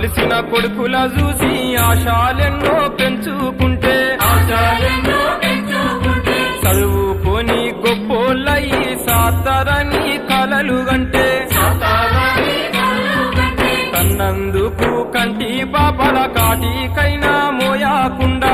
కలిసిన కొడుకుల చూసి ఆశాలెన్నో పెంచుకుంటే చదువుకొని గొప్పోళ్ళయి సాతారని కలలు గంటే కన్నందుకు కంటి పాపల కాటికైనా మోయాకుండా